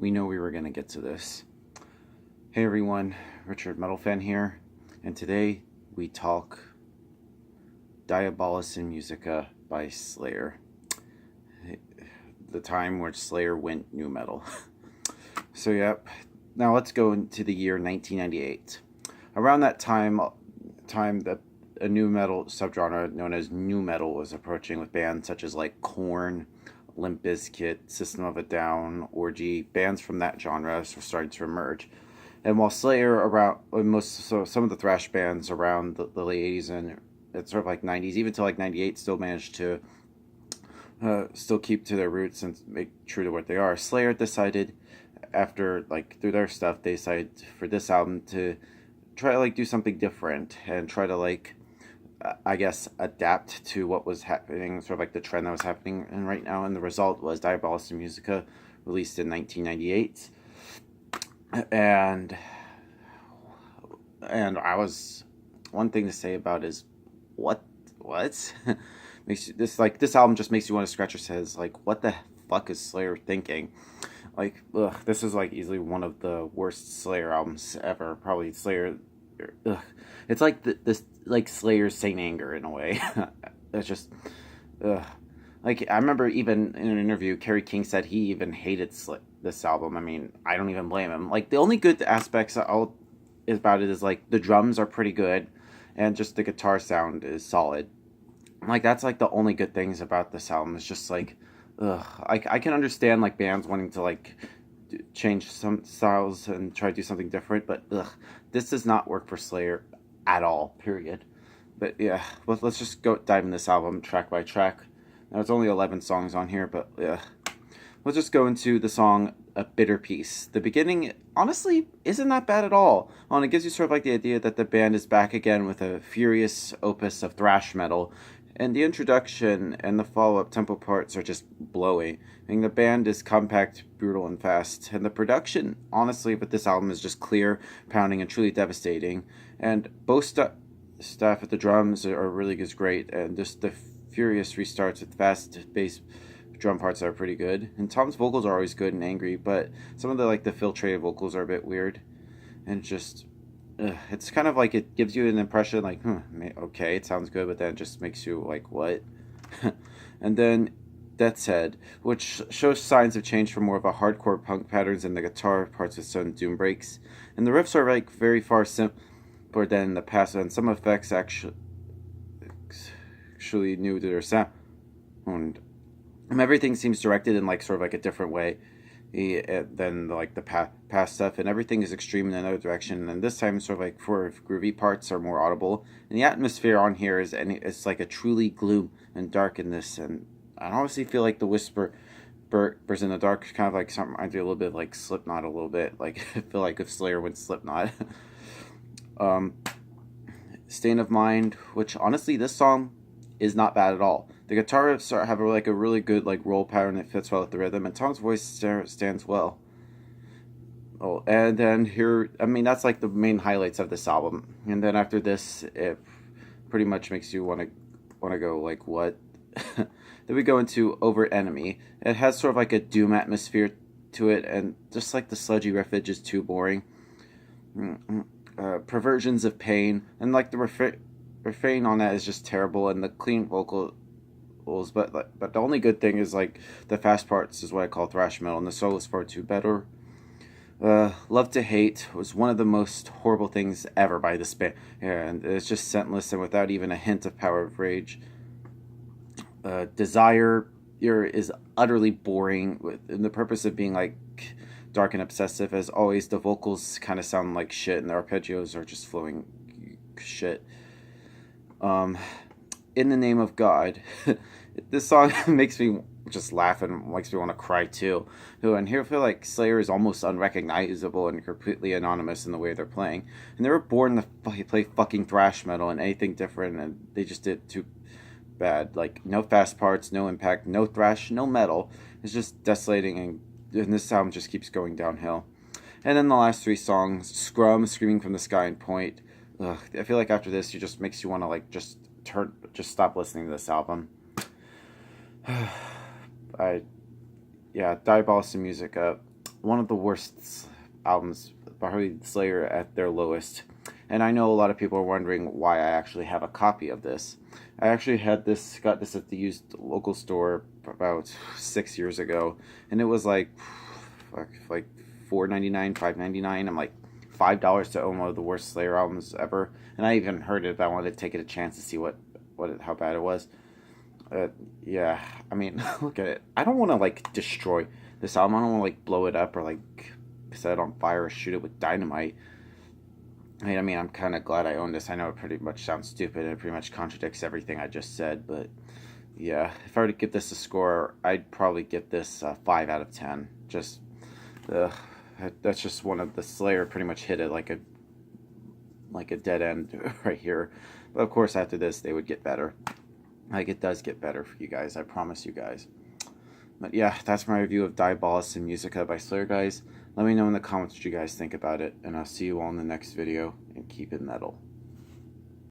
we know we were going to get to this. Hey everyone, Richard Metal Fan here, and today we talk Diabolous in Musica by Slayer. The time where Slayer went nu metal. So yep, now let's go into the year 1998. Around that time that a nu metal subgenre known as nu metal was approaching, with bands such as like Korn, Limp Bizkit, System of a Down, Orgy. Bands from that genre were starting to emerge. And while Slayer some of the thrash bands around the late 80s and it's sort of like 90s, even to like 98, still managed to still keep to their roots and make true to what they are. Slayer decided, after like through their stuff, they decided for this album to try to like do something different and try to like I guess adapt to what was happening, sort of like the trend that was happening and right now. And the result was Diabolous in Musica, released in 1998. And I was, one thing to say about is what makes you, this album just makes you want to scratch your head. Like, what the fuck is Slayer thinking? Like, ugh, this is like easily one of the worst Slayer albums ever. Probably Slayer. Ugh. It's like this like Slayer's Saint Anger in a way. It's just, ugh. Like, I remember even in an interview, Kerry King said he even hated this album. I mean, I don't even blame him. Like, the only good aspects about it is like the drums are pretty good, and just the guitar sound is solid. Like, that's like the only good things about this album. It's just like, ugh. I can understand like bands wanting to like change some styles and try to do something different, but ugh, this does not work for Slayer at all, period. But yeah, let's just go dive in this album track by track. Now, it's only 11 songs on here, but yeah, let's just go into the song A Bitter Peace. The beginning honestly isn't that bad at all, and it gives you sort of like the idea that the band is back again with a furious opus of thrash metal. And the introduction and the follow-up tempo parts are just blowing. I mean, the band is compact, brutal, and fast. And the production, honestly, with this album is just clear, pounding, and truly devastating. And both staff at the drums are really great. And just the furious restarts with fast bass drum parts are pretty good. And Tom's vocals are always good and angry, but some of the filtrated vocals are a bit weird. And just... it's kind of like it gives you an impression like, okay, it sounds good, but then it just makes you like, what? And then Death's Head, which shows signs of change from more of a hardcore punk patterns in the guitar parts with some doom breaks. And the riffs are like very far simpler than in the past, and some effects actually new to their sound. And everything seems directed in like sort of like a different way than like the past stuff, and everything is extreme in another direction. And this time, sort of like for groovy parts are more audible, and the atmosphere on here it's like a truly gloom and dark in this. And I honestly feel like the whisper in the dark kind of like something I do a little bit like Slipknot a little bit. Like, I feel like if Slayer went Slipknot. Stain of Mind, which honestly this song is not bad at all. The guitar riffs have a really good like roll pattern that fits well with the rhythm, and Tom's voice stands well. Oh, and then here, I mean, that's like the main highlights of this album. And then after this, it pretty much makes you want to go like, what? Then we go into Over Enemy. It has sort of like a doom atmosphere to it, and just like the sludgy riffage is too boring. Perversions of Pain, and like the refrain on that is just terrible, and the clean vocals, but the only good thing is like the fast parts is what I call thrash metal, and the soloist part too better. Love to Hate was one of the most horrible things ever by this band, and it's just scentless and without even a hint of Power of Rage. Desire is utterly boring, in the purpose of being like dark and obsessive. As always, the vocals kind of sound like shit, and the arpeggios are just flowing shit. In the Name of God. This song makes me just laugh and makes me want to cry too. And here I feel like Slayer is almost unrecognizable and completely anonymous in the way they're playing. And they were born to play fucking thrash metal, and anything different, and they just did too bad. Like, no fast parts, no impact, no thrash, no metal. It's just desolating, and this album just keeps going downhill. And then the last three songs, Scrum, Screaming from the Sky, and Point. Ugh, I feel like after this, it just makes you want to like just stop listening to this album. Diabolous in Musica. one of the worst albums, probably Slayer at their lowest. And I know a lot of people are wondering why I actually have a copy of this. I actually got this at the used local store about 6 years ago, and it was like $4.99, $5.99. I'm like $5 to own one of the worst Slayer albums ever, and I even heard it. But I wanted to take it a chance to see how bad it was. Yeah, I mean, look at it. I don't want to like destroy this album. I don't want to like blow it up or like set it on fire or shoot it with dynamite. I mean, I'm kind of glad I own this. I know it pretty much sounds stupid and it pretty much contradicts everything I just said, but yeah, if I were to give this a score, I'd probably give this 5 out of 10. Just, uh, that's just one of the Slayer pretty much hit it like a dead end right here. But of course, after this, they would get better. Like, it does get better for you guys, I promise you guys. But yeah, that's my review of Diablous and Musica by Slayer, guys. Let me know in the comments what you guys think about it, and I'll see you all in the next video, and keep it metal.